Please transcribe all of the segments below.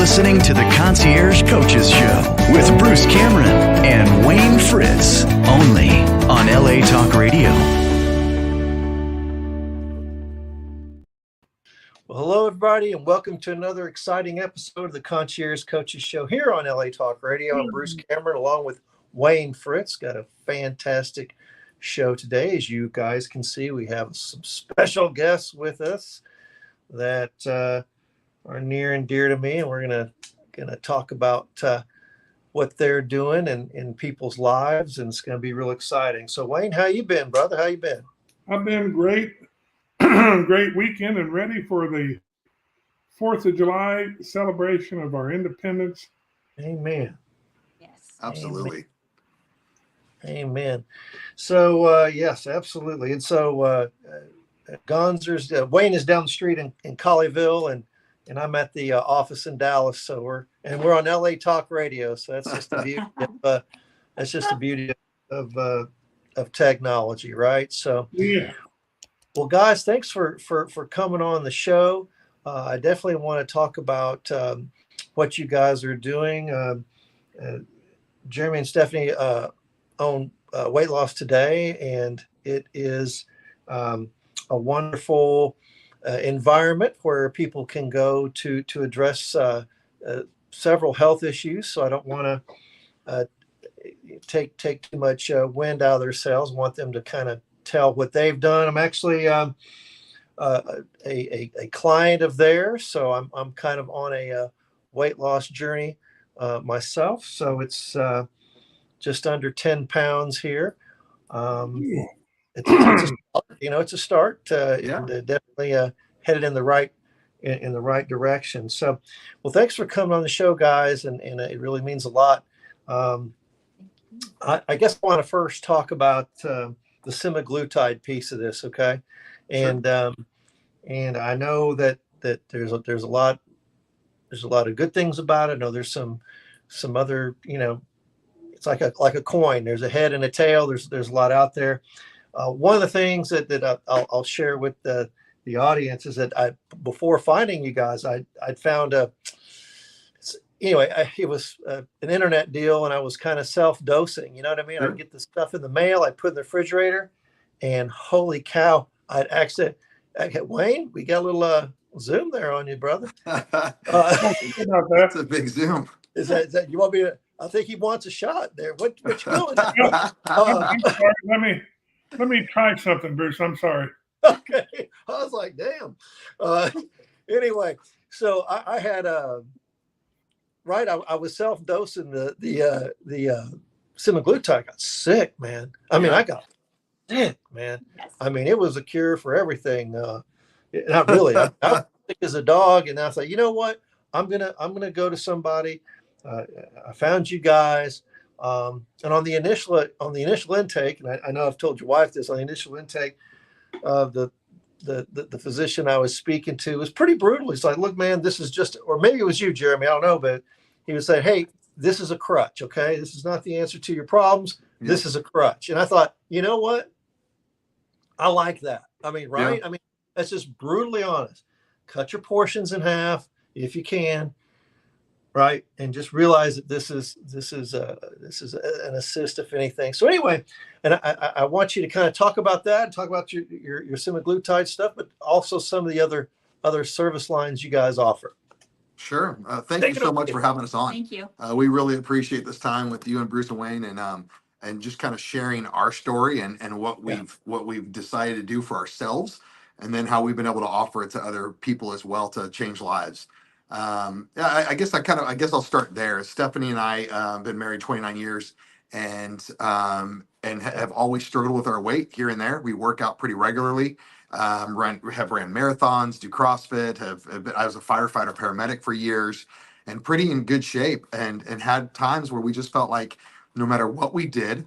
listening to the Concierge Coaches Show with Bruce Cameron and Wayne Fritz, only on LA Talk Radio. Well, hello, everybody, and welcome to another exciting episode of the Concierge Coaches Show here on LA Talk Radio. I'm Bruce Cameron along with Wayne Fritz. Got a fantastic show today. As you guys can see, we have some special guests with us that are near and dear to me, and we're gonna talk about what they're doing in people's lives, and it's gonna be real exciting. So, Wayne, how you been, brother? How you been? I've been great. Great weekend and ready for the 4th of July celebration of our independence. Amen. Yes. Absolutely. Amen. So, yes, absolutely. And so, Gonzer's Wayne is down the street in Colleyville, and I'm at the office in Dallas. So we're on LA Talk Radio. So that's just the beauty of technology, right? So Yeah. well, guys, thanks for coming on the show. I definitely want to talk about what you guys are doing. Jeremy and Stephanie own Weight Loss Today, and it is a wonderful environment where people can go to address several health issues. So I don't want to take too much wind out of their sails. I want them to kind of tell what they've done. I'm actually a client of theirs, so I'm kind of on a weight loss journey myself. So it's just under 10 pounds here. It's a start, it's a start. And definitely headed in the right direction. So, well, thanks for coming on the show, guys, and it really means a lot. I guess I want to first talk about the semaglutide piece of this, okay? And Sure. And I know that there's a lot of good things about it. I know there's some other, it's like a coin. There's a head and a tail. There's a lot out there. One of the things that I'll share with the audience is that before finding you guys, I'd found it was an internet deal, and I was kind of self-dosing. You know what I mean? Sure. I'd get the stuff in the mail, I'd put in the refrigerator, and holy cow, Wayne, we got a little Zoom there on you, brother. That's a big Zoom. Is that you want me to? I think he wants a shot there. What you doing? I'm sorry. Let me try something, Bruce. I'm sorry. Okay, I was like, damn. Anyway, so I had I was self-dosing the semaglutide. I got sick, man. I got sick, man. Yes. It was a cure for everything. Not really. I was sick as a dog, and I thought, you know what? I'm gonna go to somebody. I found you guys, and on the initial intake, and I know I've told your wife this. On the initial intake of the physician I was speaking to was pretty brutal. He's like, look, man, this is just, or maybe it was you, Jeremy, I don't know, but he was saying, hey, this is a crutch, okay? This is not the answer to your problems. Yeah. This is a crutch. And I thought, you know what? I like that. Right? Yeah. That's just brutally honest. Cut your portions in half if you can, right? And just realize that this is an assist, if anything. So anyway, and I want you to kind of talk about that and talk about your semaglutide stuff, but also some of the other service lines you guys offer. Sure. Thank you so much for having us on. Thank you. We really appreciate this time with you and Bruce and Wayne, and just kind of sharing our story and what we've decided to do for ourselves, and then how we've been able to offer it to other people as well to change lives. I guess I'll start there. Stephanie and I have been married 29 years and have always struggled with our weight here and there. We work out pretty regularly, have ran marathons, do CrossFit, I was a firefighter paramedic for years, and pretty in good shape, and had times where we just felt like no matter what we did,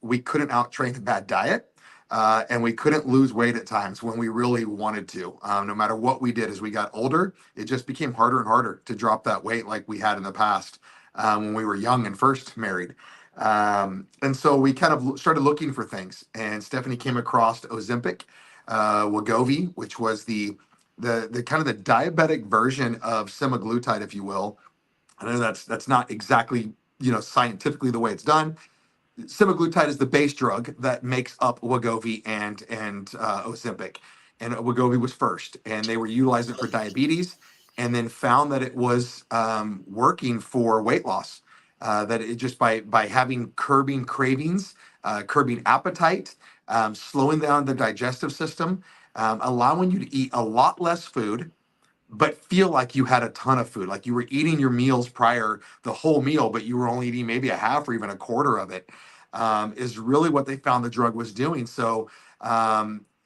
we couldn't out-train a bad diet. And we couldn't lose weight at times when we really wanted to. No matter what we did as we got older, it just became harder and harder to drop that weight like we had in the past when we were young and first married. And so we kind of started looking for things. And Stephanie came across Ozempic, Wegovy, which was the the kind of the diabetic version of semaglutide, if you will. I know that's not exactly, scientifically the way it's done. Semaglutide is the base drug that makes up Wegovy and Ozempic, and Wegovy was first, and they were utilizing it for diabetes, and then found that it was working for weight loss. That it just by having curbing cravings, curbing appetite, slowing down the digestive system, allowing you to eat a lot less food but feel like you had a ton of food, like you were eating your meals prior, the whole meal, but you were only eating maybe a half or even a quarter of it, is really what they found the drug was doing. So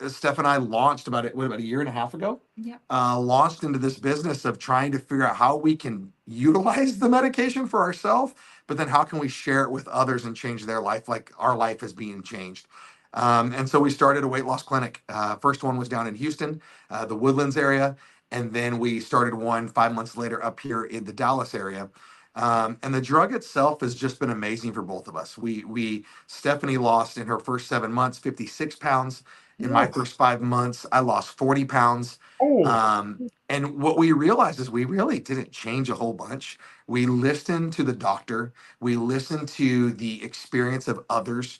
Steph and I launched about a year and a half ago. Yeah. Launched into this business of trying to figure out how we can utilize the medication for ourselves, but then how can we share it with others and change their life like our life is being changed. And so we started a weight loss clinic. First one was down in Houston, the Woodlands area. And then we started one 5 months later up here in the Dallas area. And the drug itself has just been amazing for both of us. Stephanie lost in her first 7 months, 56 pounds. In my first 5 months, I lost 40 pounds. And what we realized is we really didn't change a whole bunch. We listened to the doctor. We listened to the experience of others.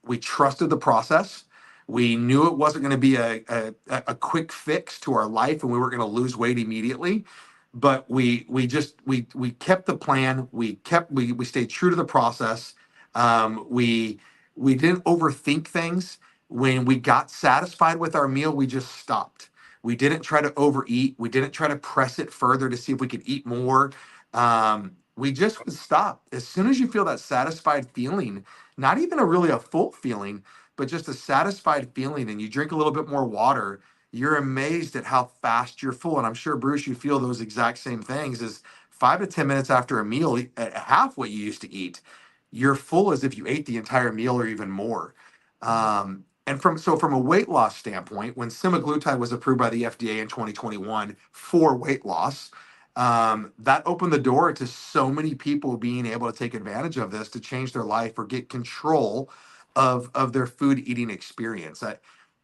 We trusted the process. We knew it wasn't going to be a quick fix to our life, and we weren't going to lose weight immediately. But we kept the plan. We stayed true to the process. We didn't overthink things. When we got satisfied with our meal, we just stopped. We didn't try to overeat. We didn't try to press it further to see if we could eat more. We just would stop. As soon as you feel that satisfied feeling, not even really a full feeling, but just a satisfied feeling, and you drink a little bit more water, you're amazed at how fast you're full. And I'm sure, Bruce, you feel those exact same things. Is 5 to 10 minutes after a meal, at half what you used to eat, you're full as if you ate the entire meal or even more. And from a weight loss standpoint, when semaglutide was approved by the FDA in 2021 for weight loss, that opened the door to so many people being able to take advantage of this to change their life or get control of their food eating experience.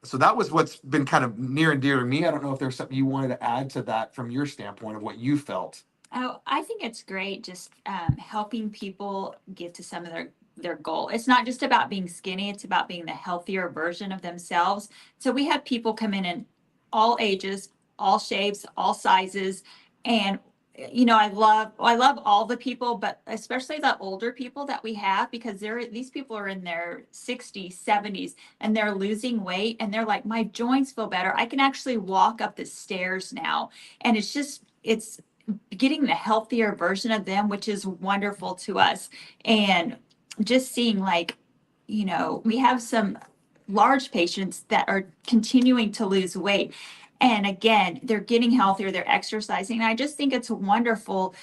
So that was what's been kind of near and dear to me. I don't know if there's something you wanted to add to that from your standpoint of what you felt. Oh, I think it's great just helping people get to some of their goal. It's not just about being skinny, it's about being the healthier version of themselves. So we have people come in all ages, all shapes, all sizes. And I love all the people, but especially the older people that we have, because these people are in their 60s, 70s, and they're losing weight, and they're like, my joints feel better. I can actually walk up the stairs now. And it's getting the healthier version of them, which is wonderful to us. And just seeing we have some large patients that are continuing to lose weight. And again, they're getting healthier, they're exercising. And I just think it's wonderful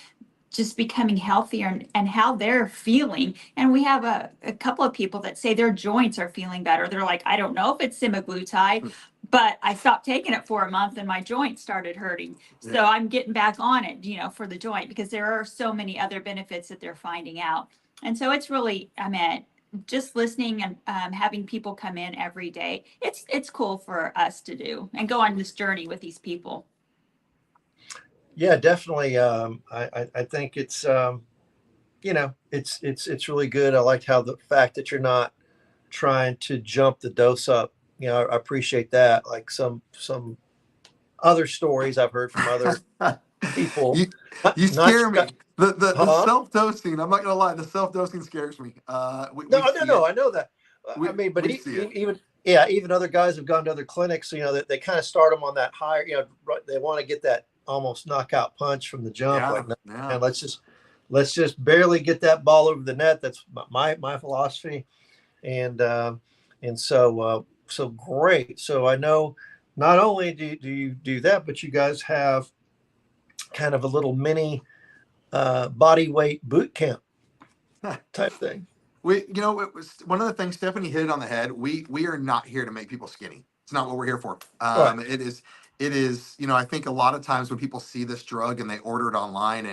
just becoming healthier and how they're feeling. And we have a couple of people that say their joints are feeling better. They're like, I don't know if it's semaglutide, but I stopped taking it for a month and my joints started hurting. Yeah. So I'm getting back on it, for the joint, because there are so many other benefits that they're finding out. And so it's really, just listening and having people come in every day. It's cool for us to do and go on this journey with these people. Yeah, definitely. I think it's it's really good. I liked how the fact that you're not trying to jump the dose up. I appreciate that. Like some other stories I've heard from other people. You scare me. The Huh? self-dosing, I'm not gonna lie, the self-dosing scares me. No, I know that. But even other guys have gone to other clinics, that they kind of start them on that higher, they want to get that almost knockout punch from the jump. And let's just barely get that ball over the net. That's my philosophy. And so great. So I know not only do you do that, but you guys have kind of a little mini body weight boot camp type thing. It was one of the things Stephanie hit it on the head. We are not here to make people skinny. It's not what we're here for. Right. It is, I think a lot of times when people see this drug and they order it online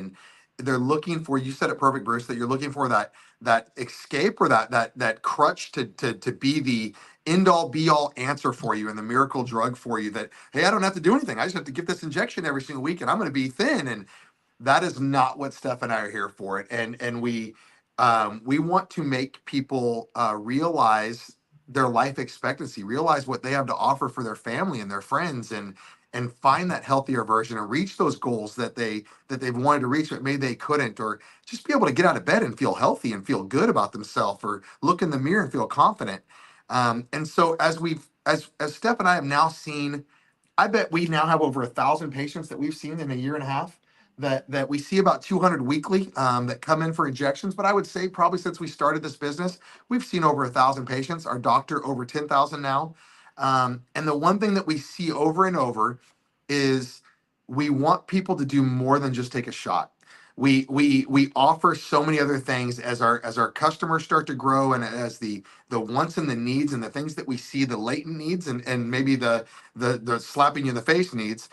they're looking for, you said it perfect, Bruce, that you're looking for that escape or that crutch to be the end all be all answer for you and the miracle drug for you, that, hey, I don't have to do anything. I just have to get this injection every single week and I'm going to be thin. And that is not what Steph and I are here for. It. And we want to make people realize their life expectancy, realize what they have to offer for their family and their friends, and find that healthier version and reach those goals that they've wanted to reach, but maybe they couldn't, or just be able to get out of bed and feel healthy and feel good about themselves, or look in the mirror and feel confident. And so as Steph and I have now seen, I bet we now have over 1,000 patients that we've seen in a year and a half, that we see about 200 weekly, that come in for injections. But I would say probably since we started this business, we've seen over 1,000 patients. Our doctor over 10,000 now. And the one thing that we see over and over is we want people to do more than just take a shot. We offer so many other things as our customers start to grow, and as the wants and the needs and the things that we see, the latent needs, and maybe the slapping you in the face needs.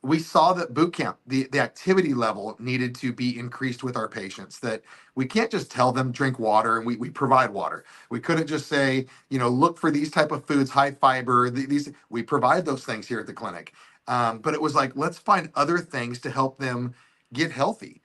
We saw that boot camp, the activity level needed to be increased with our patients, that we can't just tell them drink water, and we provide water. We couldn't just say, look for these type of foods, high fiber, these, we provide those things here at the clinic. But it was like, let's find other things to help them get healthy.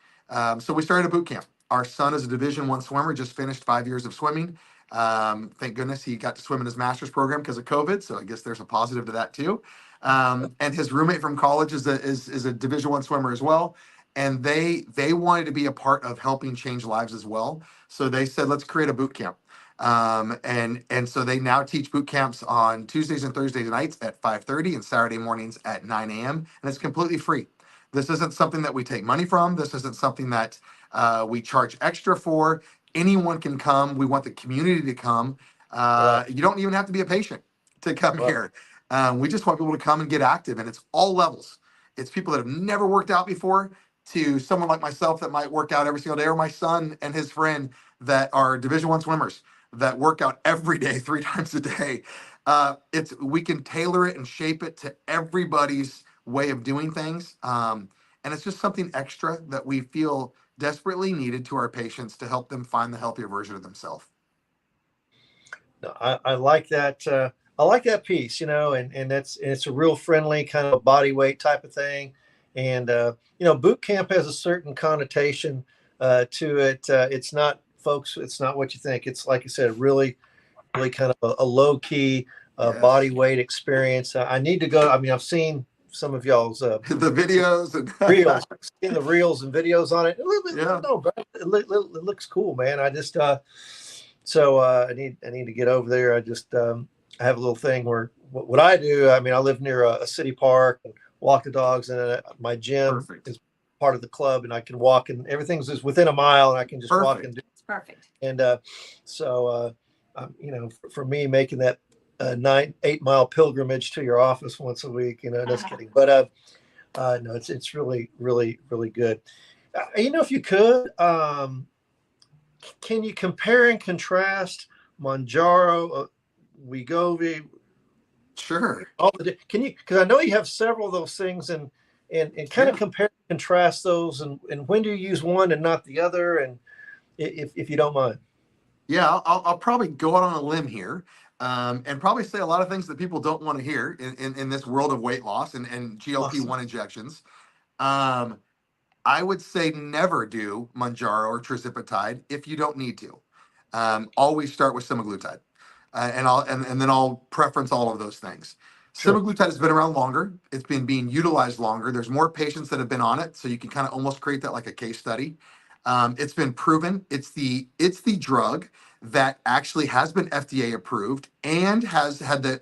So we started a boot camp. Our son is a Division I swimmer, just finished 5 years of swimming. Thank goodness he got to swim in his master's program because of COVID. So I guess there's a positive to that too. And his roommate from college is a Division I swimmer as well. And they wanted to be a part of helping change lives as well. So they said, let's create a boot camp. And so they now teach boot camps on Tuesdays and Thursdays nights at 5:30 and Saturday mornings at 9 a.m. And it's completely free. This isn't something that we take money from. This isn't something that we charge extra for. Anyone can come. We want the community to come. You don't even have to be a patient to come here. We just want people to come and get active, and it's all levels. It's people that have never worked out before, to someone like myself that might work out every single day, or my son and his friend that are Division I swimmers that work out every day, 3 times a day. We can tailor it and shape it to everybody's way of doing things. And it's just something extra that we feel desperately needed to our patients to help them find the healthier version of themselves. No, I like that. I like that piece, and it's a real friendly kind of body weight type of thing. And, boot camp has a certain connotation to it. It's not, folks, it's not what you think. It's, like you said, really, really kind of a low key Yes. body weight experience. I need to go. I mean, I've seen some of y'all's The videos and reels, seen the reels and videos on it. Yeah. No, but it looks cool, man. I just so I need to get over there. I just I have a little thing where what I do. I mean, I live near a city park and walk the dogs, and my gym Perfect. is part of the club, and I can walk, and everything's just within a mile, and I can just walk and do. It's perfect. And for me, making that 8 mile pilgrimage to your office once a week, just kidding. But no, it's really, really, really good. If you could, can you compare and contrast Mounjaro, Wegovy? Sure. Can you? Because I know you have several of those things, and kind of compare and contrast those, and when do you use one and not the other, and if you don't mind. Yeah, I'll probably go out on a limb here, and probably say a lot of things that people don't want to hear in this world of weight loss and GLP-1 injections. I would say never do Mounjaro or tirzepatide if you don't need to. Always start with semaglutide, and then I'll preference all of those things. Sure. Semaglutide has been around longer. It's been being utilized longer. There's more patients that have been on it, so you can kind of almost create that like a case study. It's been proven. It's the drug that actually has been FDA approved and has had the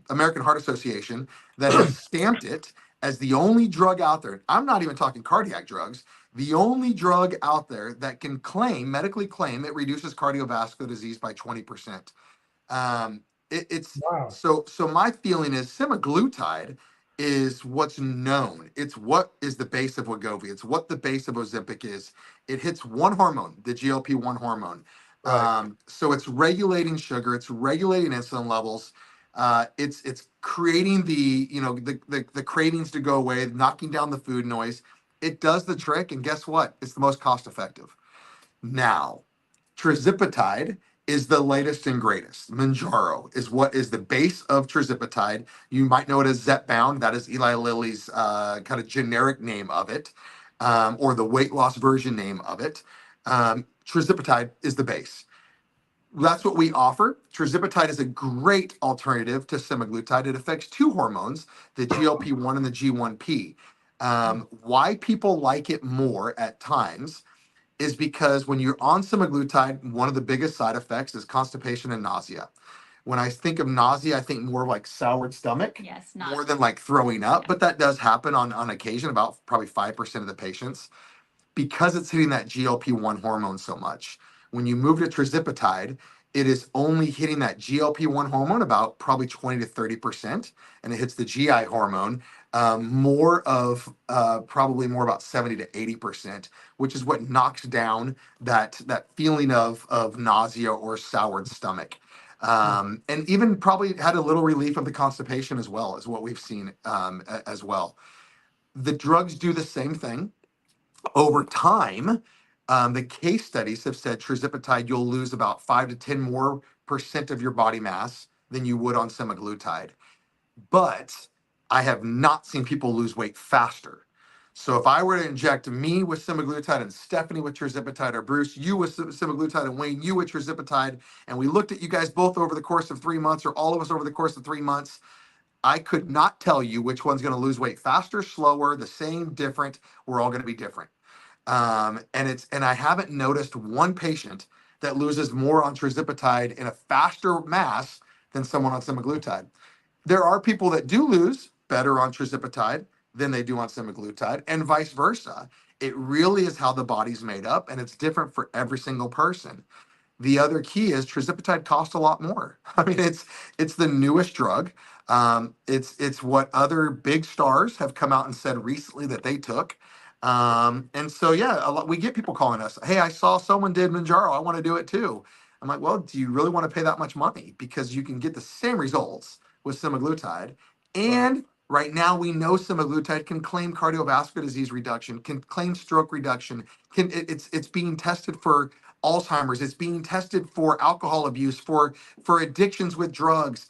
American Heart Association that has stamped it as the only drug out there. I'm not even talking cardiac drugs. The only drug out there that can medically claim it reduces cardiovascular disease by 20%. Wow. So my feeling is semaglutide is what's known. It's what is the base of Wegovy. It's what the base of Ozempic is. It hits one hormone, the GLP-1 hormone. Right. So it's regulating sugar. It's regulating insulin levels. It's creating the cravings to go away, knocking down the food noise. It does the trick, and guess what? It's the most cost effective. Now, Trizipatide is the latest and greatest. Manjaro is what is the base of Trizipatide. You might know it as Zepbound. That is Eli Lilly's kind of generic name of it, or the weight loss version name of it. Trizipatide is the base. That's what we offer. Trizipatide is a great alternative to semaglutide. It affects two hormones, the GLP-1 and the G1P. Why people like it more at times is because when you're on semaglutide, one of the biggest side effects is constipation and nausea. When I think of nausea, I think more of like soured stomach, Yes, more than like throwing up. But that does happen on occasion, about probably 5% of the patients, because it's hitting that GLP-1 hormone so much. When you move to Trizipatide, it is only hitting that GLP-1 hormone about probably 20 to 30%, and it hits the GI hormone probably more about 70 to 80%, which is what knocks down that feeling of nausea or soured stomach. And even probably had a little relief of the constipation as well, is what we've seen as well. The drugs do the same thing. Over time, the case studies have said Trizipatide, you'll lose about 5 to 10 more % of your body mass than you would on semaglutide. But I have not seen people lose weight faster. So if I were to inject me with semaglutide and Stephanie with Trizipatide, or Bruce, you with semaglutide, and Wayne, you with Trizipatide, and we looked at you guys both over the course of 3 months, or all of us over the course of 3 months, I could not tell you which one's going to lose weight faster, slower, the same, different. We're all going to be different. And I haven't noticed one patient that loses more on Trizipatide in a faster mass than someone on semaglutide. There are people that do lose better on Trizipatide than they do on semaglutide, and vice versa. It really is how the body's made up, and it's different for every single person. The other key is Trizipatide costs a lot more. I mean, it's the newest drug. It's what other big stars have come out and said recently that they took. And so, yeah, we get people calling us, hey, I saw someone did Manjaro, I want to do it too. I'm like, well, do you really want to pay that much money? Because you can get the same results with semaglutide. And right now we know semaglutide can claim cardiovascular disease reduction, can claim stroke reduction, it's being tested for Alzheimer's, it's being tested for alcohol abuse, for addictions with drugs.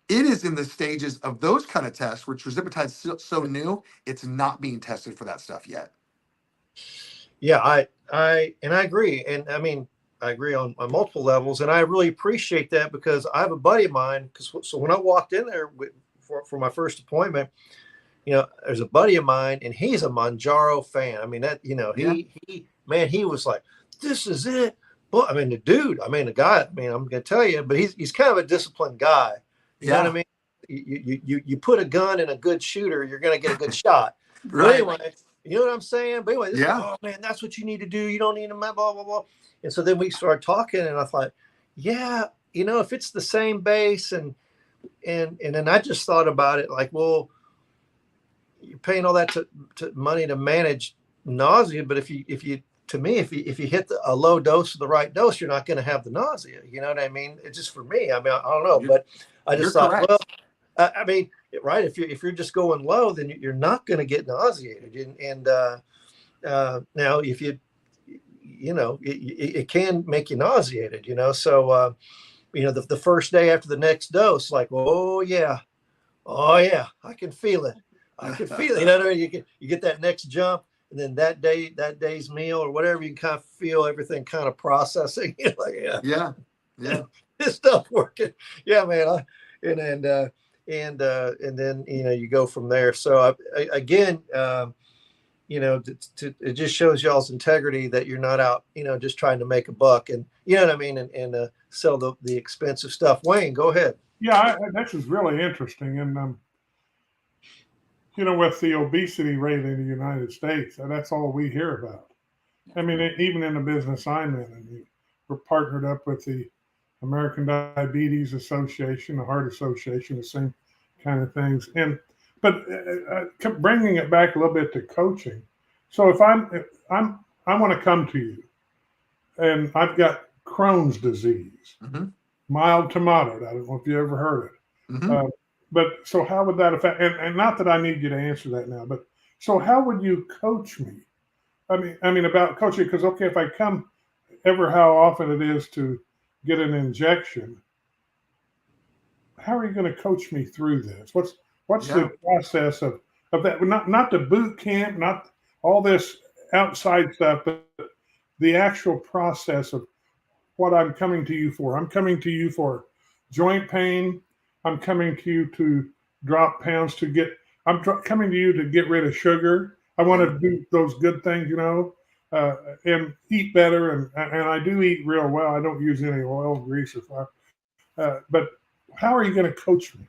It is in the stages of those kind of tests where Trizipatide is so new, it's not being tested for that stuff yet. Yeah, I agree. And I mean, I agree on multiple levels. And I really appreciate that, because I have a buddy of mine, so when I walked in there for my first appointment, there's a buddy of mine, and he's a Manjaro fan. I mean, he was like, this is it. Well, I mean, the guy, I'm going to tell you, but he's kind of a disciplined guy. You know what I mean? You put a gun in a good shooter, you're going to get a good shot. Right. But anyway, you know what I'm saying? But anyway, Yeah. oh man, that's what you need to do. You don't need a blah, blah, blah. And so then we started talking, and I thought, yeah, if it's the same base, and then I just thought about it like, well, you're paying all that to money to manage nausea, but if you hit a low dose of the right dose, you're not going to have the nausea. You know what I mean? It's just for me. I mean, I don't know, but I just thought, correct. Well, I mean, right. If you're just going low, then you're not going to get nauseated. And now if it can make you nauseated, so, the first day after the next dose, like, oh yeah, I can feel it. I can feel it. You know what I mean? You get that next jump. And then that day's meal or whatever, you can kind of feel everything kind of processing. Like, yeah. This stuff working. Yeah, man. And then you go from there. So again, it just shows y'all's integrity that you're not out, just trying to make a buck, and you know what I mean, and sell the expensive stuff. Wayne, go ahead. Yeah, this is really interesting, and with the obesity rate in the United States, that's all we hear about. I mean, even in the business I'm in, and we're partnered up with the American Diabetes Association, the Heart Association, the same kind of things. But bringing it back a little bit to coaching. So if I want to come to you, and I've got Crohn's disease, mild to moderate. I don't know if you ever heard it. But so how would that affect, and not that I need you to answer that now, but so how would you coach me I mean about coaching, because okay, if I come ever how often it is to get an injection, how are you going to coach me through this? What's Yeah. the process of that? Not the boot camp, not all this outside stuff, but the actual process of what I'm coming to you for. I'm coming to you for joint pain. I'm coming to you to drop pounds to get. Coming to you to get rid of sugar. I want to do those good things, and eat better. And I do eat real well. I don't use any oil, grease, or flour. But how are you going to coach me?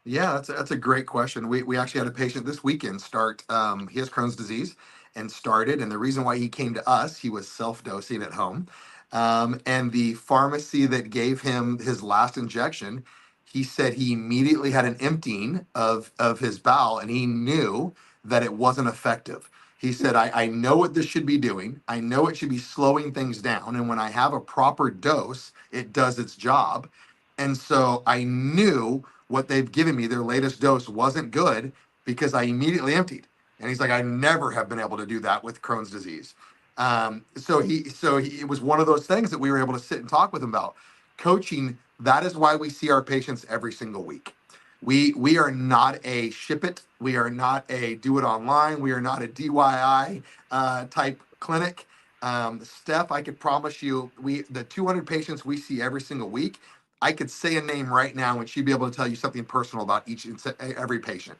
Yeah, that's a great question. We actually had a patient this weekend start. He has Crohn's disease and started, and the reason why he came to us, he was self-dosing at home, and the pharmacy that gave him his last injection, he said he immediately had an emptying of his bowel, and he knew that it wasn't effective. He said, I know what this should be doing. I know it should be slowing things down, and when I have a proper dose, it does its job. And so I knew what they've given me, their latest dose, wasn't good because I immediately emptied. And he's like, I never have been able to do that with Crohn's disease. It was one of those things that we were able to sit and talk with him about. Coaching, that is why we see our patients every single week. We are not a ship it. We are not a do it online. We are not a DIY type clinic. Steph, I could promise you, the 200 patients we see every single week, I could say a name right now and she'd be able to tell you something personal about every patient.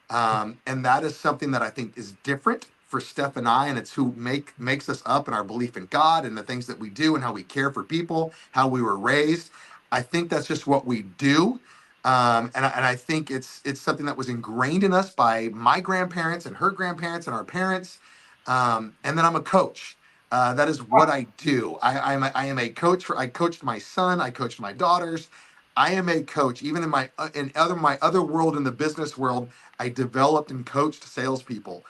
And that is something that I think is different for Steph and I, and it's who makes us up in our belief in God and the things that we do and how we care for people, how we were raised. I think that's just what we do. And I think it's something that was ingrained in us by my grandparents and her grandparents and our parents. And then I'm a coach. That is what I do. I am a coach. I coached my son. I coached my daughters. I am a coach. Even in my other world, in the business world, I developed and coached salespeople.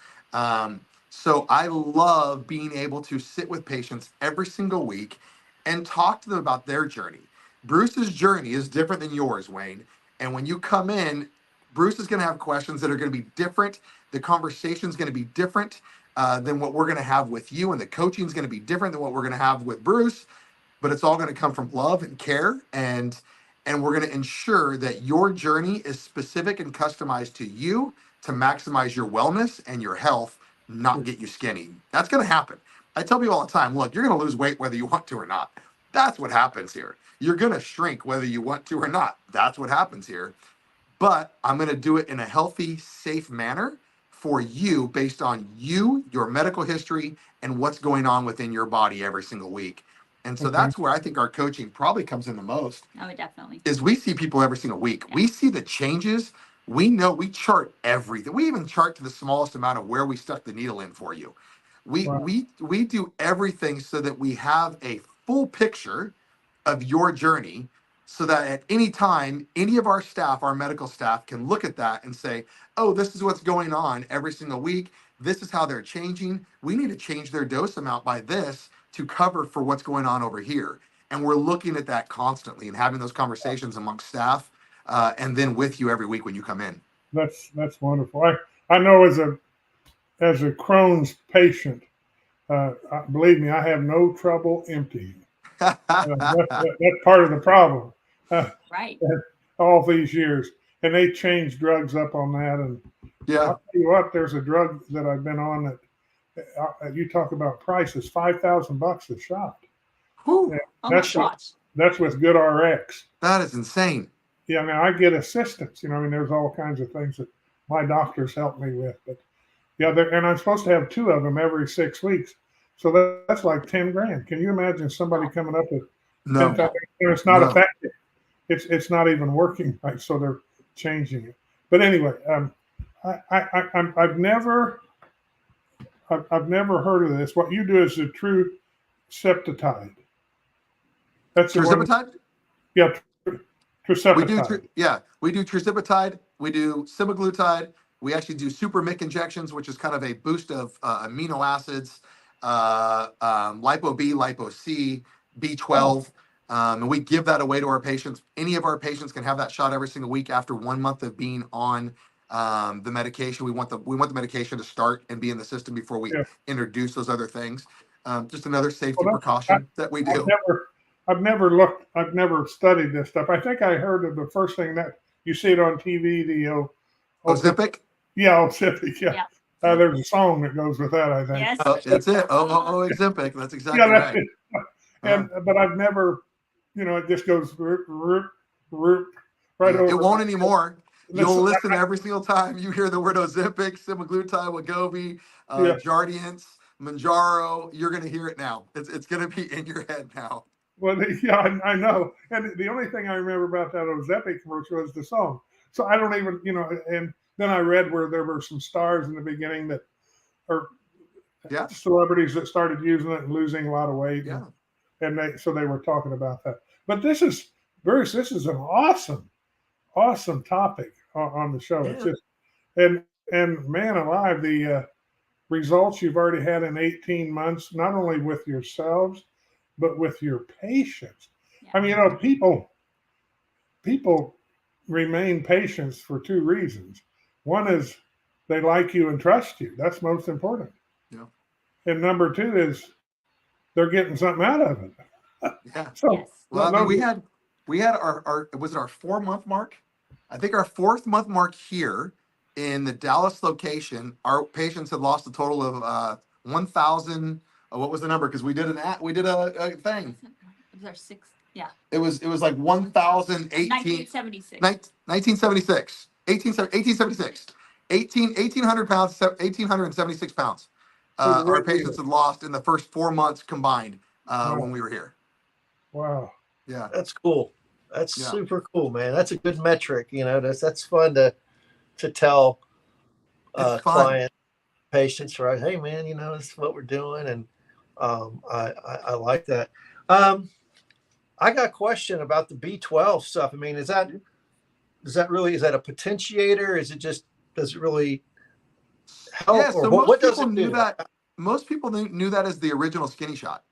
So I love being able to sit with patients every single week and talk to them about their journey. Bruce's journey is different than yours, Wayne. And when you come in, Bruce is going to have questions that are going to be different. The conversation is going to be different than what we're going to have with you, and the coaching is going to be different than what we're going to have with Bruce. But it's all going to come from love and care, and we're going to ensure that your journey is specific and customized to you to maximize your wellness and your health, not get you skinny. That's going to happen. I tell people all the time, look, you're going to lose weight whether you want to or not. That's what happens here. You're going to shrink whether you want to or not. That's what happens here. But I'm going to do it in a healthy, safe manner for you based on you, your medical history, and what's going on within your body every single week. And so Okay. that's where I think our coaching probably comes in the most. Oh, definitely. Is we see people every single week. We see the changes. We know, we chart everything. We even chart to the smallest amount of where we stuck the needle in for you. We do everything so that we have a full picture of your journey, so that at any time, any of our staff, our medical staff, can look at that and say, oh, this is what's going on every single week. This is how they're changing. We need to change their dose amount by this to cover for what's going on over here. And we're looking at that constantly and having those conversations amongst staff, and then with you every week when you come in. That's wonderful. I know as a Crohn's patient, believe me, I have no trouble emptying. That's part of the problem. Right. All these years, and they changed drugs up on that. And Yeah. I'll tell you what, there's a drug that I've been on that you talk about prices, $5,000 a shot. Whew. Oh my gosh. That's with Good RX. That is insane. Yeah, now I get assistance. I mean, there's all kinds of things that my doctors help me with. But yeah, and I'm supposed to have 2 of them every 6 weeks. So that's like 10 grand. Can you imagine somebody coming up with No. 10,000? It's not No. effective. It's not even working right. So they're changing it. But anyway, I've never heard of this. What you do is a true septitide. That's the one. Tirzepatide? Yeah, Tirzepatide. We do tirzepatide. We do semaglutide. We actually do super MIC injections, which is kind of a boost of amino acids, lipo B, lipo C, B12. And we give that away to our patients. Any of our patients can have that shot every single week after 1 month of being on the medication. We want the medication to start and be in the system before we Yeah. introduce those other things. Just another safety Well, precaution that we do. I've never studied this stuff. I think I heard of the first thing that you see it on TV, Ozempic? yeah, Ozempic, yeah. Yeah. There's a song that goes with that, I think. Yes. Oh, that's it. Ozempic. That's exactly Yeah, that's right. it. But I've never, it just goes right over. It won't anymore. Listen, You'll listen every single time you hear the word Ozempic, semaglutide, Wegovy, Yeah. Jardiance, Manjaro. You're going to hear it now. It's going to be in your head now. Well, yeah, I know. And the only thing I remember about that Ozempic commercial is the song. So I don't even, and then I read where there were some stars in the beginning that are Yeah. celebrities that started using it and losing a lot of weight. Yeah. And they were talking about that. But Bruce, this is an awesome topic on the show. Yeah. It's just, and man alive, the results you've already had in 18 months, not only with yourselves, but with your patients. Yeah. I mean, people remain patients for two reasons. One is they like you and trust you. That's most important. Yeah. And number two is they're getting something out of it. Yeah. So, Yes. Well, I mean, we had our was it our 4-month mark? I think our 4th month mark here in the Dallas location. Our patients had lost a total of 1,000. What was the number? Because we did a thing. It was our 6th. Yeah. It was like 1,018. 1976. 1976. 1876. 1,800 pounds. 1,876 pounds. Our patients had lost in the first 4 months combined when we were here. wow. Yeah. That's cool. That's Yeah. super cool, man. That's a good metric. That's fun to tell It's fun. clients, patients, right? Hey, man, this is what we're doing, and I like that. I got a question about the B12 stuff. I mean, is that a potentiator? Does it really help? Yeah, so or most what does people it knew do? that. Most people knew that as the original skinny shot.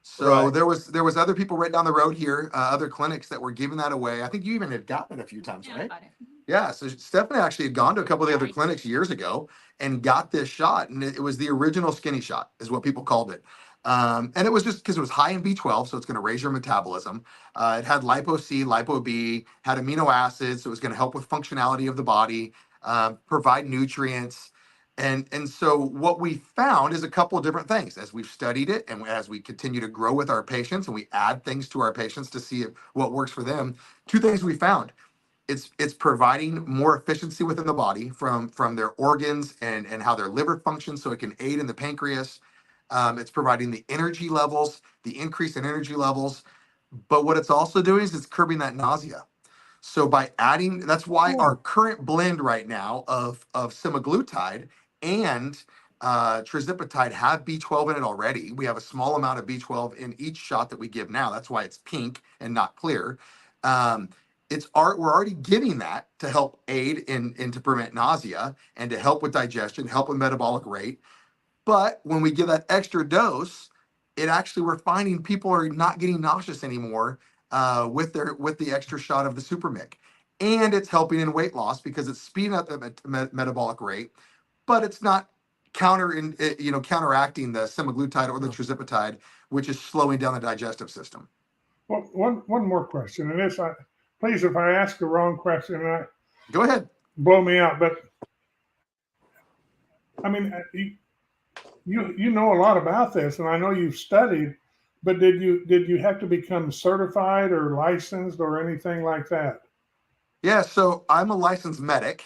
So Right. there was other people right down the road here, other clinics that were giving that away. I think you even had gotten it a few times, Yeah, right? got it. Yeah. So Stephanie actually had gone to a couple of the other Right. clinics years ago and got this shot, and it was the original skinny shot, is what people called it. And it was just because it was high in B12, so it's going to raise your metabolism. It had lipo C, lipo B, had amino acids, so it was going to help with functionality of the body, provide nutrients. And so what we found is a couple of different things as we've studied it and as we continue to grow with our patients and we add things to our patients to see what works for them. 2 things we found. It's providing more efficiency within the body from their organs and how their liver functions, so it can aid in the pancreas. It's providing the energy levels, the increase in energy levels. But what it's also doing is it's curbing that nausea. So by adding, that's why our current blend right now of semaglutide and trizipatide have B12 in it already. We have a small amount of B12 in each shot that we give now. That's why it's pink and not clear. We're already giving that to help aid in to prevent nausea and to help with digestion, help with metabolic rate. But when we give that extra dose, we're finding people are not getting nauseous anymore with the extra shot of the Super Mic. And it's helping in weight loss because it's speeding up the metabolic rate, but it's not counteracting the semaglutide or the trizipatide, which is slowing down the digestive system. Well, one more question, and please, if I ask the wrong question, Go ahead. blow me out. But I mean, you know a lot about this, and I know you've studied. But did you have to become certified or licensed or anything like that? Yeah, so I'm a licensed medic,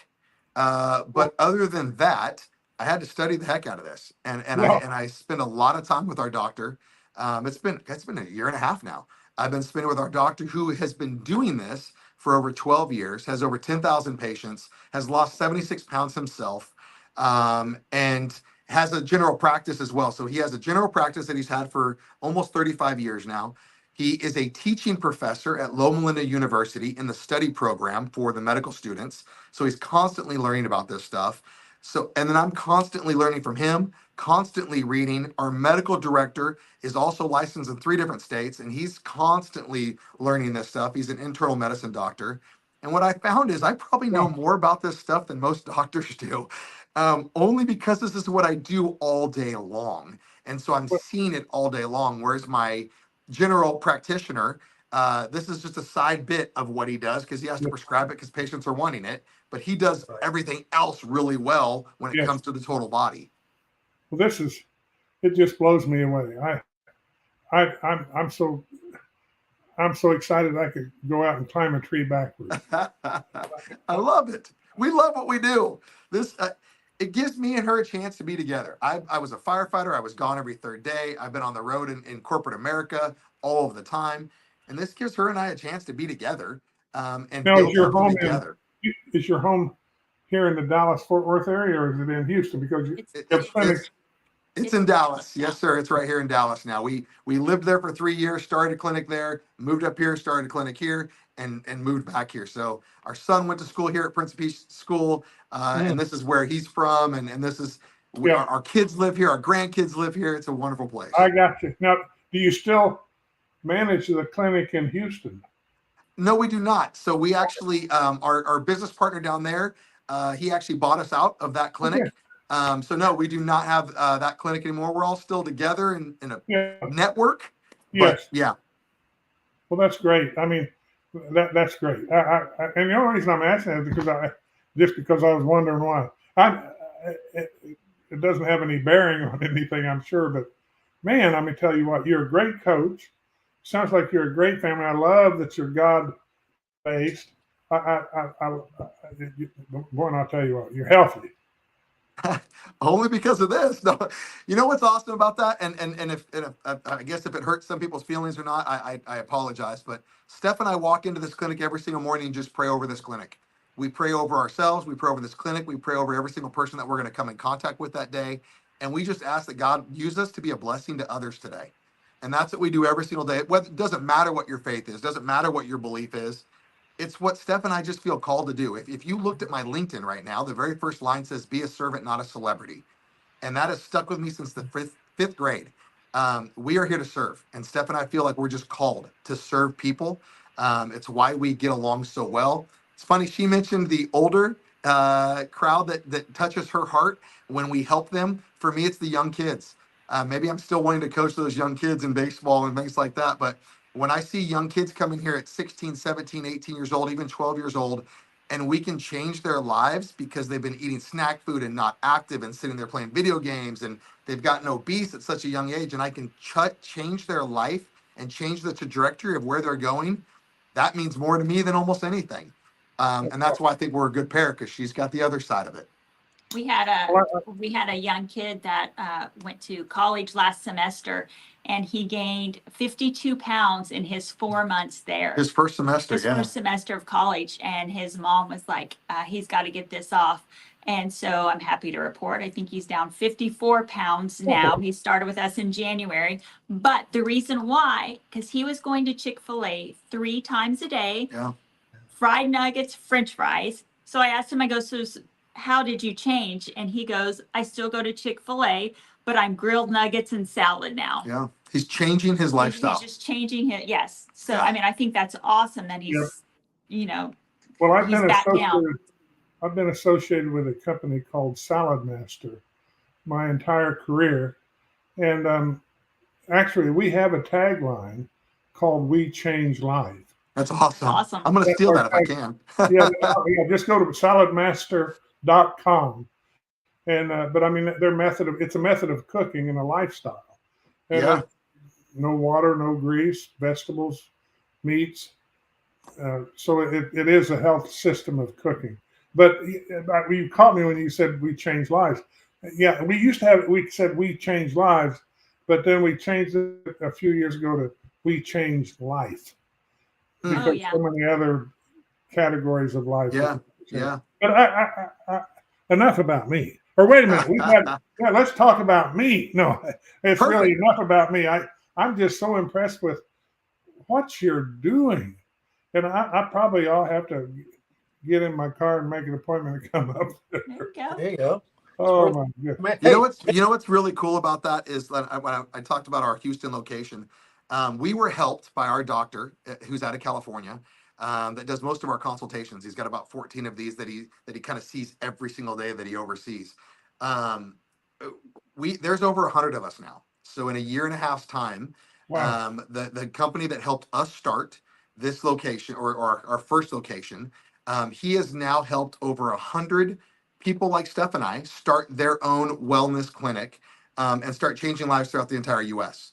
but other than that, I had to study the heck out of this, and I spent a lot of time with our doctor. It's been a year and a half now. I've been spending with our doctor who has been doing this for over 12 years, has over 10,000 patients, has lost 76 pounds himself, and has a general practice as well. So he has a general practice that he's had for almost 35 years now. He is a teaching professor at Loma Linda University in the study program for the medical students. So he's constantly learning about this stuff. And then I'm constantly learning from him, constantly reading. Our medical director is also licensed in 3 different states, and he's constantly learning this stuff. He's an internal medicine doctor. And what I found is I probably know more about this stuff than most doctors do, only because this is what I do all day long. And so I'm seeing it all day long. Whereas my general practitioner, this is just a side bit of what he does because he has to prescribe it because patients are wanting it. But he does everything else really well when it Yes. comes to the total body. Well, it just blows me away. I'm so excited I could go out and climb a tree backwards. I love it. We love what we do. This it gives me and her a chance to be together. I was a firefighter. I was gone every third day. I've been on the road in corporate America all of the time, and this gives her and I a chance to be together and Now, build something together. Is your home here in the Dallas-Fort Worth area, or is it in Houston? Because It's in Dallas. Yes, sir. It's right here in Dallas now. We lived there for 3 years, started a clinic there, moved up here, started a clinic here, and moved back here. So our son went to school here at Prince of Peace School, and this is where he's from. And this is our kids live here, our grandkids live here. It's a wonderful place. I got you. Now, do you still manage the clinic in Houston? No, we do not. So we actually, our business partner down there, he actually bought us out of that clinic. Okay. So no, we do not have that clinic anymore. We're all still together in a network. Yes. Yeah. Well, that's great. I mean, that's great. And the only reason I'm asking is because I was wondering why. It doesn't have any bearing on anything, I'm sure. But man, let me tell you what, you're a great coach. Sounds like you're a great family. I love that you're God-based. Boy, and I'll tell you what, you're healthy. Only because of this. No, you know what's awesome about that, and if I guess if it hurts some people's feelings or not, I apologize. But Steph and I walk into this clinic every single morning and just pray over this clinic. We pray over ourselves. We pray over this clinic. We pray over every single person that we're going to come in contact with that day, and we just ask that God use us to be a blessing to others today. And that's what we do every single day. It doesn't matter what your faith is. Doesn't matter what your belief is. It's what Steph and I just feel called to do. If you looked at my LinkedIn right now, the very first line says, "Be a servant, not a celebrity." And that has stuck with me since the fifth grade. We are here to serve. And Steph and I feel like we're just called to serve people. It's why we get along so well. It's funny, she mentioned the older crowd that touches her heart when we help them. For me, it's the young kids. Maybe I'm still wanting to coach those young kids in baseball and things like that. But when I see young kids coming here at 16, 17, 18 years old, even 12 years old, and we can change their lives because they've been eating snack food and not active and sitting there playing video games, and they've gotten obese at such a young age, and I can change their life and change the trajectory of where they're going, that means more to me than almost anything. And that's why I think we're a good pair, because she's got the other side of it. We had a young kid that went to college last semester, and he gained 52 pounds in his 4 months there. His first semester, First semester of college, and his mom was like, he's got to get this off. And so I'm happy to report, I think he's down 54 pounds now. He started with us in January. But the reason why, because he was going to Chick-fil-A 3 times a day, fried nuggets, French fries. So I asked him, I go, so how did you change? And he goes, I still go to Chick-fil-A, but I'm grilled nuggets and salad now. Yeah. He's changing his lifestyle. He's just changing it. Yes. So, I mean, I think that's awesome that he's, well, he's back down. I've been associated with a company called Salad Master my entire career. And actually, we have a tagline called "We Change Lives." That's awesome. I'm going to steal that if I can. Just go to saladmaster.com. And but I mean, it's a method of cooking and a lifestyle. And no water, no grease, vegetables, meats. So it is a health system of cooking. But you caught me when you said we change lives. Yeah, we said we change lives, but then we changed it a few years ago to we change life. Because so many other categories of life. Yeah. But I enough about me. Or wait a minute, let's talk about me. No, it's really enough about me. I'm just so impressed with what you're doing. And I probably all have to get in my car and make an appointment to come up there. There you go. Oh my goodness. You know what's really cool about that is that when I talked about our Houston location, We were helped by our doctor who's out of California, that does most of our consultations. He's got about 14 of these that he kind of sees every single day that he oversees. Um, there's over 100 of us now. So in a year and a half's time, Wow. the company that helped us start this location, or our first location, he has now helped over 100 people like Steph and I start their own wellness clinic, and start changing lives throughout the entire U.S.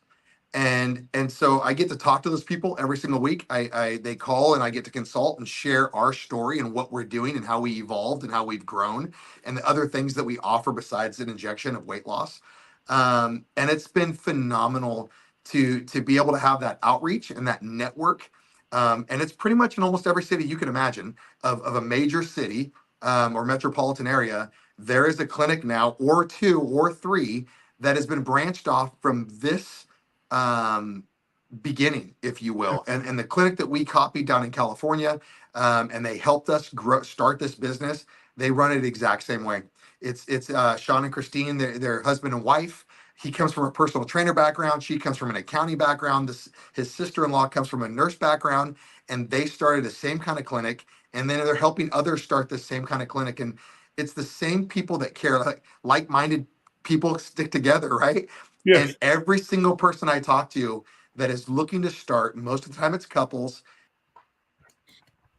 And so I get to talk to those people every single week. They call and I get to consult and share our story and what we're doing and how we evolved and how we've grown and the other things that we offer besides an injection of weight loss. And it's been phenomenal to be able to have that outreach and that network. And it's pretty much in almost every city you can imagine of a major city, or metropolitan area. There is a clinic now, or two or three, that has been branched off from this beginning, if you will. And the clinic that we copied down in California, and they helped us start this business, they run it the exact same way. It's Sean and Christine, their husband and wife. He comes from a personal trainer background. She comes from an accounting background. His sister-in-law comes from a nurse background, and they started the same kind of clinic. And then they're helping others start the same kind of clinic. And it's the same people that care, like-minded people stick together, right? Yes. And every single person I talk to that is looking to start, most of the time it's couples,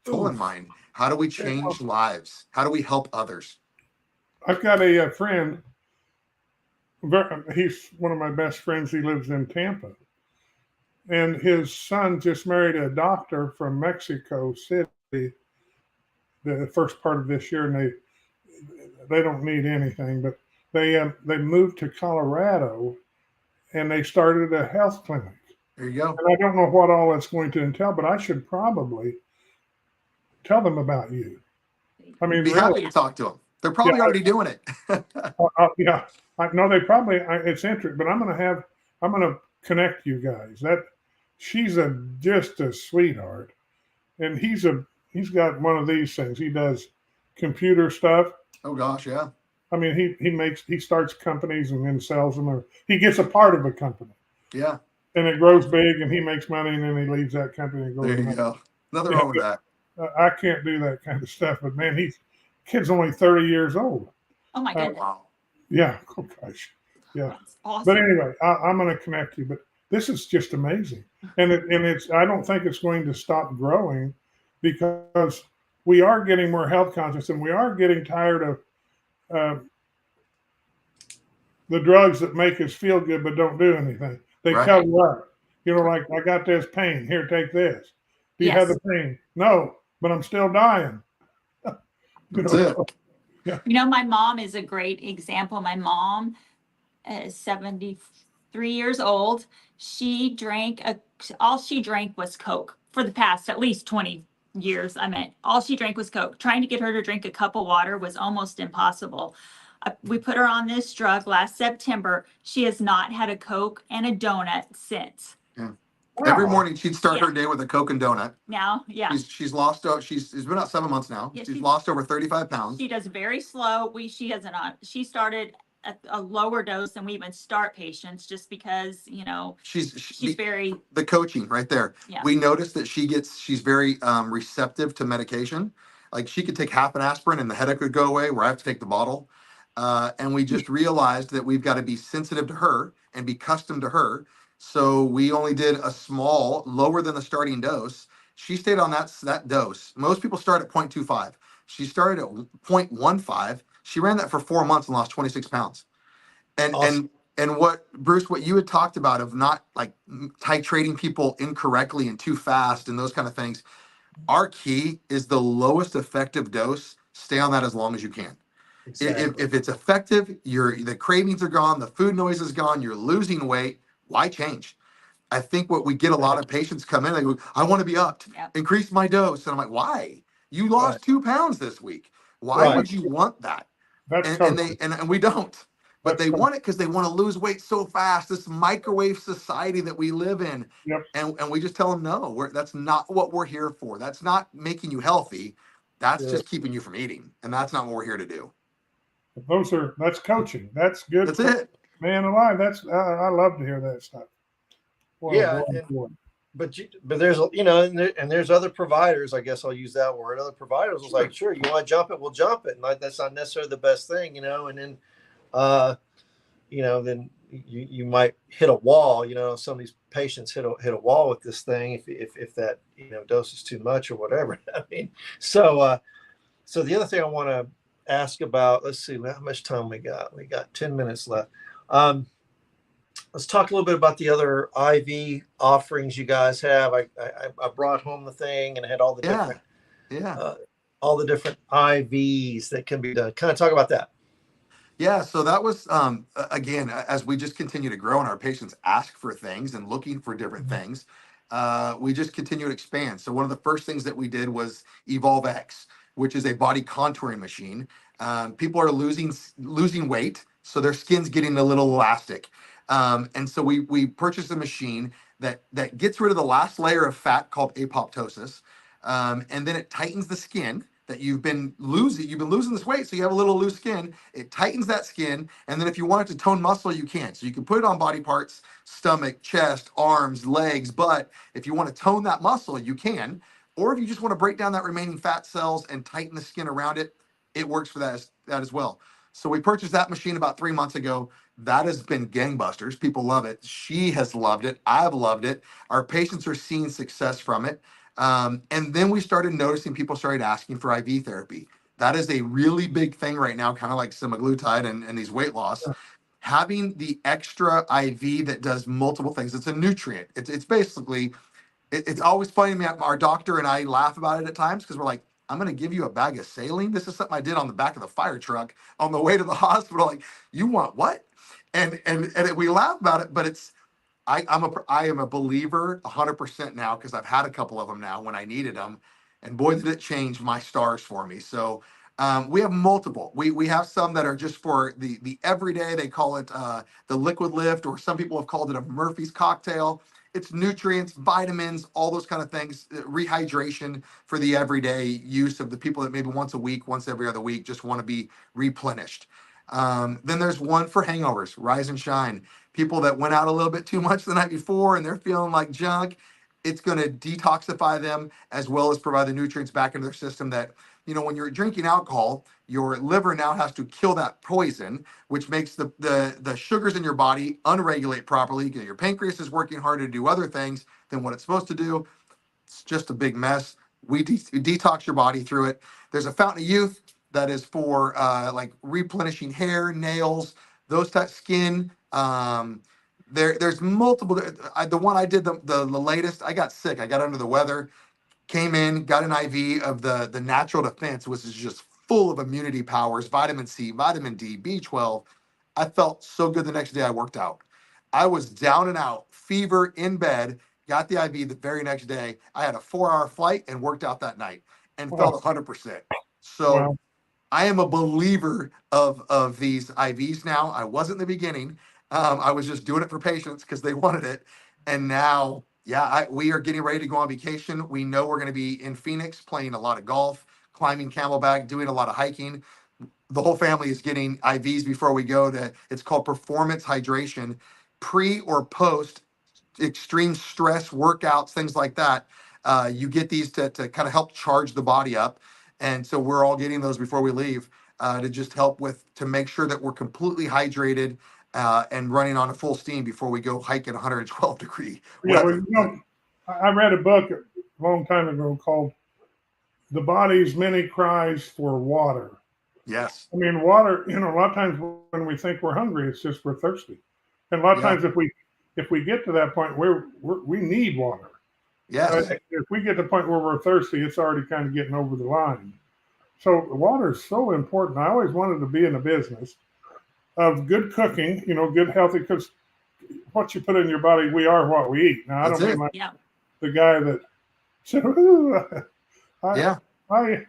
goal in mind. How do we change lives? How do we help others? I've got a friend. He's one of my best friends. He lives in Tampa. And his son just married a doctor from Mexico City the first part of this year. And they don't need anything, but they moved to Colorado and they started a health clinic. There you go. And I don't know what all that's going to entail, but I should probably tell them about you. I mean, Be really, happy to talk to them. They're probably already doing it. yeah. I know they probably. It's interesting, but I'm gonna connect you guys. She's just a sweetheart, and he's got one of these things. He does computer stuff. Oh gosh, yeah. I mean, he starts companies and then sells them, or he gets a part of a company. Yeah. And it grows big, and he makes money, and then he leaves that company and goes. There you go. Nothing wrong with that. I can't do that kind of stuff, but man, kid's only 30 years old. Oh my goodness. Wow. Yeah. Oh gosh. Yeah. That's awesome. But anyway, I'm going to connect you. But this is just amazing, and it's. I don't think it's going to stop growing, because we are getting more health conscious, and we are getting tired of the drugs that make us feel good but don't do anything. They Right. tell you up. Like, I got this pain. Here, take this. Do you have the pain? No, but I'm still dying. That's it. My mom is a great example. My mom is 73 years old. All she drank was Coke for the past at least 20 years. All she drank was Coke. Trying to get her to drink a cup of water was almost impossible. We put her on this drug last September. She has not had a Coke and a donut since. Yeah. Wow. Every morning she'd start her day with a Coke and donut. Now, yeah. She's lost. It's been about 7 months now. Yeah, she's lost over 35 pounds. She does very slow. She started at a lower dose than we even start patients, just because, she's very. The coaching right there. Yeah. We noticed that she's very receptive to medication. Like, she could take half an aspirin and the headache would go away, where I have to take the bottle. And we just realized that we've got to be sensitive to her and be custom to her. So we only did a small, lower than the starting dose. She stayed on that dose. Most people start at 0.25. She started at 0.15. She ran that for 4 months and lost 26 pounds. And Awesome. and Bruce, what you had talked about of not like titrating people incorrectly and too fast and those kind of things. Our key is the lowest effective dose. Stay on that as long as you can. Exactly. If it's effective, the cravings are gone, the food noise is gone, you're losing weight, why change? I think what we get a lot of patients come in, they go, I want to be upped, increase my dose. And I'm like, why? You lost 2 pounds this week. Why would you want that? And we don't. But they want it because they want to lose weight so fast. This microwave society that we live in. Yep. And we just tell them, no, that's not what we're here for. That's not making you healthy. That's just keeping you from eating. And that's not what we're here to do. That's coaching. That's good. That's it. Man alive. I love to hear that stuff. Well, Yeah, more important. but there's and there's other providers. I guess I'll use that word. Other providers was like, sure, you want to jump it, we'll jump it, and like that's not necessarily the best thing, And then, uh, then you might hit a wall. Some of these patients hit a wall with this thing if that dose is too much or whatever. I mean, so the other thing I want to ask about. Let's see how much time we got. We got 10 minutes left. Let's talk a little bit about the other IV offerings you guys have. I brought home the thing and I had Yeah. Yeah. all the different IVs that can be done. Kind of talk about that. Yeah, so that was again, as we just continue to grow and our patients ask for things and looking for different things, we just continue to expand. So one of the first things that we did was Evolve X, which is a body contouring machine. People are losing weight, so their skin's getting a little elastic, and so we purchased a machine that gets rid of the last layer of fat called apoptosis, and then it tightens the skin that you've been losing. You've been losing this weight, so you have a little loose skin. It tightens that skin, and then if you want it to tone muscle, you can. So you can put it on body parts, stomach, chest, arms, legs, butt. If you want to tone that muscle, you can. Or if you just want to break down that remaining fat cells and tighten the skin around it, it works for that as well. So we purchased that machine about 3 months ago. That has been gangbusters. People love it. She has loved it. I've loved it. Our patients are seeing success from it. And then we started noticing people started asking for IV therapy. That is a really big thing right now, kind of like semaglutide and these weight loss. Having the extra IV that does multiple things. It's a nutrient. It's basically, it's always funny to me. Our doctor and I laugh about it at times because we're like, I'm going to give you a bag of saline. This is something I did on the back of the fire truck on the way to the hospital. Like, you want what? And we laugh about it, but I am a believer 100% now because I've had a couple of them now when I needed them, and boy did it change my stars for me. So we have multiple. We have some that are just for the everyday. They call it the liquid lift, or some people have called it a Murphy's cocktail. It's nutrients, vitamins, all those kind of things. Rehydration for the everyday use of the people that maybe once a week, once every other week, just want to be replenished. Then there's one for hangovers, Rise and Shine. People that went out a little bit too much the night before and they're feeling like junk. It's going to detoxify them as well as provide the nutrients back into their system that, when you're drinking alcohol, your liver now has to kill that poison, which makes the sugars in your body unregulate properly. Your pancreas is working harder to do other things than what it's supposed to do. It's just a big mess. We detox your body through it. There's a Fountain of Youth that is for like replenishing hair, nails, those types, skin. There's multiple. The one I did the latest, I got sick. I got under the weather. Came in, got an IV of the natural defense, which is just full of immunity powers, vitamin C, vitamin D, B12. I felt so good the next day I worked out. I was down and out, fever in bed, got the IV the very next day. I had a 4-hour flight and worked out that night and felt 100%. So Well, I am a believer of these IVs now. I wasn't in the beginning. I was just doing it for patients because they wanted it. And now, yeah, we are getting ready to go on vacation. We know we're going to be in Phoenix playing a lot of golf, climbing Camelback, doing a lot of hiking. The whole family is getting IVs before we go to, it's called performance hydration, pre or post extreme stress workouts, things like that. You get these to kind of help charge the body up. And so we're all getting those before we leave to just help to make sure that we're completely hydrated and running on a full steam before we go hike at 112 degree yeah, well, weather. I read a book a long time ago called "The Body's Many Cries for Water." Yes. I mean, water. A lot of times when we think we're hungry, it's just we're thirsty. And a lot of Yeah. times, if we get to that point where we need water, Yes. if we get to the point where we're thirsty, it's already kind of getting over the line. So water is so important. I always wanted to be in a business of good cooking, good healthy, because what you put in your body, we are what we eat. Now, I That's don't it. mean like Yeah. the guy that said, "Ooh, Yeah. I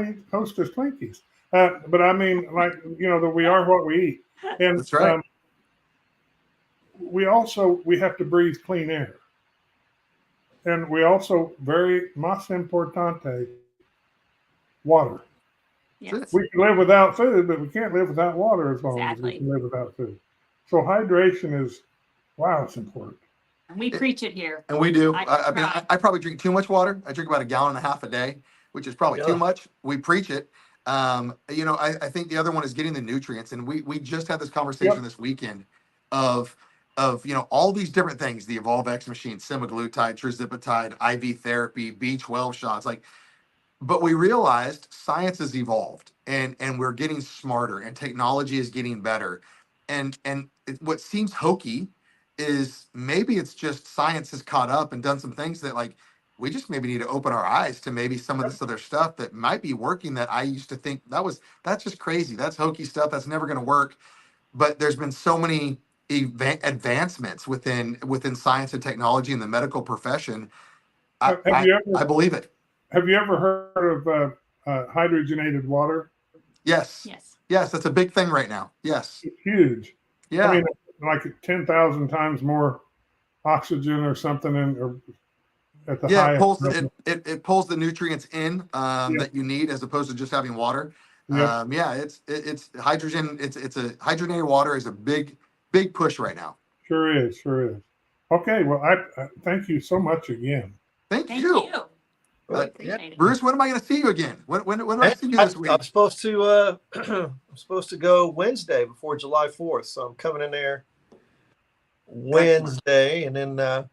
eat Hostess Twinkies," but I mean like that we are what we eat, and That's right. we have to breathe clean air, and we also very más importante water. Yes. We can live without food, but we can't live without water as long as we Exactly. can live without food. So hydration is, wow, it's important. We preach it here. And we do. I I mean, try. I probably drink too much water. I drink about 1.5 gallons a day, which is probably too Yeah. much. We preach it. I think the other one is getting the nutrients. And we just had this conversation Yep. this weekend of all these different things, the Evolve X machine, semaglutide, tirzepatide, IV therapy, B12 shots, like, but we realized science has evolved and we're getting smarter and technology is getting better. What seems hokey is maybe it's just science has caught up and done some things that, like, we just maybe need to open our eyes to maybe some of this other stuff that might be working that I used to think that's just crazy. That's hokey stuff. That's never going to work. But there's been so many advancements within science and technology in the medical profession. I, Have I, you I ever believe it. have you ever heard of hydrogenated water? Yes. Yes. Yes. That's a big thing right now. Yes. It's huge. Yeah. I mean, like 10,000 times more oxygen or something, or at the Yeah, highest it level. pulls the nutrients in Yeah. that you need as opposed to just having water. Yeah. Yeah, it's hydrogen. It's a hydrogenated water is a big push right now. Sure is. Sure is. Okay. Well, I thank you so much again. Thank Thank you, you. Yeah. Appreciate it. Bruce. When am I going to see you again? When do I And see you this week? I'm supposed to I'm supposed to go Wednesday before July 4th, so I'm coming in there Wednesday, and then I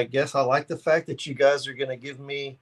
guess I like the fact that you guys are going to give me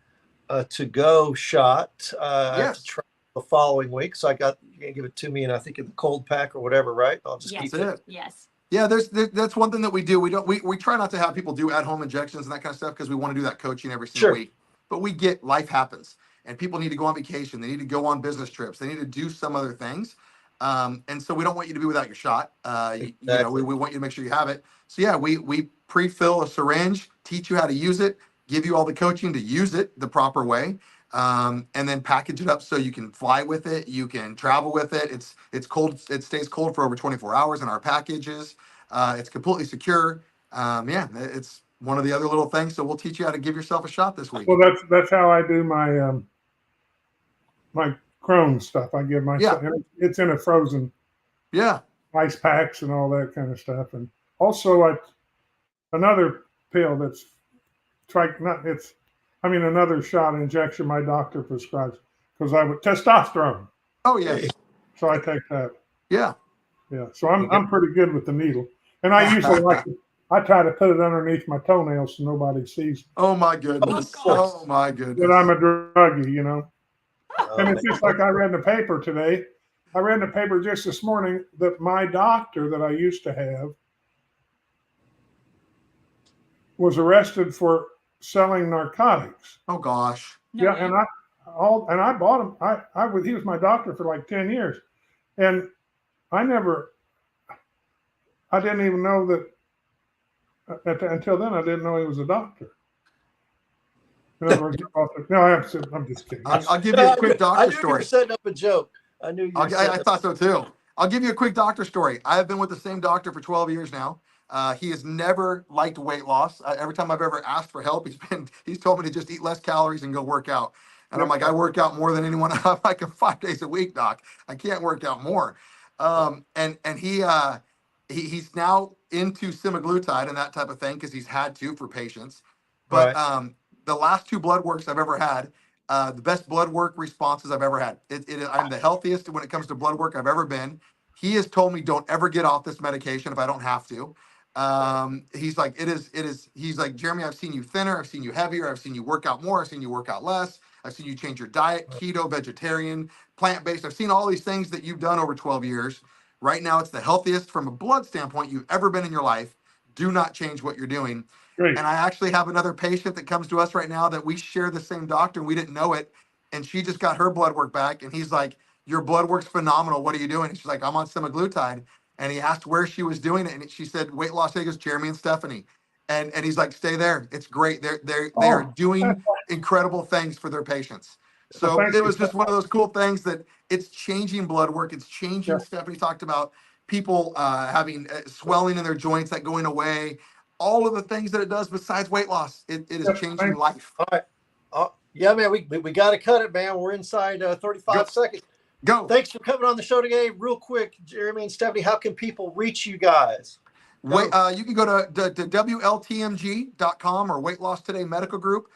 a to-go shot. I have to Yes, try the following week, so you're gonna give it to me, and I think in the cold pack or whatever, right? I'll just Yes. keep that's it. it. Yes. Yeah, that's one thing that we do. We try not to have people do at home injections and that kind of stuff because we want to do that coaching every single Sure. week. But we get life happens and people need to go on vacation. They need to go on business trips. They need to do some other things. And so we don't want you to be without your shot. Exactly. We want you to make sure you have it. So yeah, we pre-fill a syringe, teach you how to use it, give you all the coaching to use it the proper way. And then package it up so you can fly with it, you can travel with it. It's cold, it stays cold for over 24 hours in our packages. It's completely secure. Yeah, it's one of the other little things. So we'll teach you how to give yourself a shot this week. Well, that's how I do my my Crohn's stuff. I give myself. It's in a frozen Yeah. ice packs and all that kind of stuff. And also, another pill that's another shot injection my doctor prescribes because testosterone. Oh yes. So I take that. Yeah. Yeah. So I'm pretty good with the needle, and I usually I try to put it underneath my toenails so nobody sees Oh my goodness. Oh, Oh my that goodness. I'm a druggie, you know. And it's Oh, just like I read in the paper today. I read in the paper just this morning that my doctor that I used to have was arrested for selling narcotics. Oh gosh. No, Yeah, and I bought him. He was my doctor for like 10 years, and I didn't even know that until then. I didn't know he was a doctor. In other words, no, I'm just kidding. I'll give you a quick I doctor knew you story. were setting up a joke. I knew you were I thought so too. I'll give you a quick doctor story. I have been with the same doctor for 12 years now. He has never liked weight loss. Every time I've ever asked for help, he's told me to just eat less calories and go work out. And I'm like, I work out more than anyone. I'm like 5 days a week, doc. I can't work out more. And he's now into semaglutide and that type of thing because he's had to for patients. But the last 2 blood works I've ever had, the best blood work responses I've ever had. I'm the healthiest when it comes to blood work I've ever been. He has told me don't ever get off this medication if I don't have to. He's like, he's like, Jeremy, I've seen you thinner. I've seen you heavier. I've seen you work out more. I've seen you work out less. I've seen you change your diet, keto, vegetarian, plant-based. I've seen all these things that you've done over 12 years. Right now, it's the healthiest from a blood standpoint you've ever been in your life. Do not change what you're doing. Great. And I actually have another patient that comes to us right now that we share the same doctor and we didn't know it. And she just got her blood work back. And he's like, your blood work's phenomenal. What are you doing? And she's like, I'm on semaglutide. And he asked where she was doing it. And she said, Weight Loss Vegas, Jeremy and Stephanie. And he's like, stay there. It's great. They are doing incredible things for their patients. So Well, it was just one of those cool things that it's changing blood work. It's changing. Yeah. Stephanie talked about people having swelling in their joints, that going away. All of the things that it does besides weight loss, it is changing life. All right. Yeah, man, we got to cut it, man. We're inside 35 seconds. Go. Thanks for coming on the show today. Real quick, Jeremy and Stephanie, how can people reach you guys? You can go to WLTMG.com or Weight Loss Today Medical Group.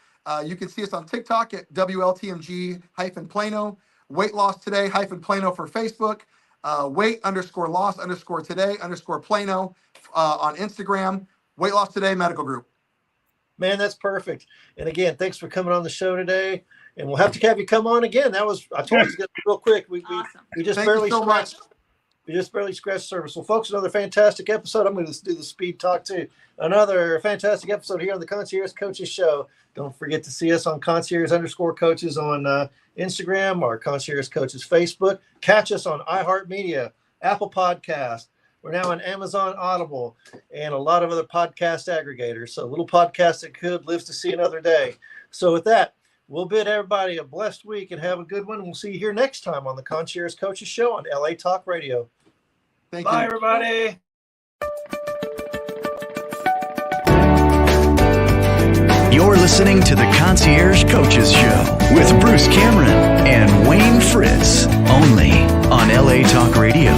You can see us on TikTok at WLTMG-Plano, Weight Loss Today-Plano for Facebook, weight_loss_today_Plano on Instagram, Weight Loss Today Medical Group. Man, that's perfect. And again, thanks for coming on the show today. And we'll have to have you come on again. I told you it's going to be real quick. We just Thank barely you so much. scratched. We just barely scratched the surface. Well, folks, another fantastic episode. I'm going to do the speed talk too. Another fantastic episode here on the Concierge Coaches Show. Don't forget to see us on Concierge_Coaches on Instagram or Concierge Coaches Facebook. Catch us on iHeartMedia, Apple Podcast. We're now on Amazon Audible and a lot of other podcast aggregators. So a little podcast that could lives to see another day. So with that, we'll bid everybody a blessed week and have a good one. We'll see you here next time on the Concierge Coaches Show on LA Talk Radio. Thank Bye, you. everybody. You're listening to the Concierge Coaches Show with Bruce Cameron and Wayne Fritz, only on LA Talk Radio.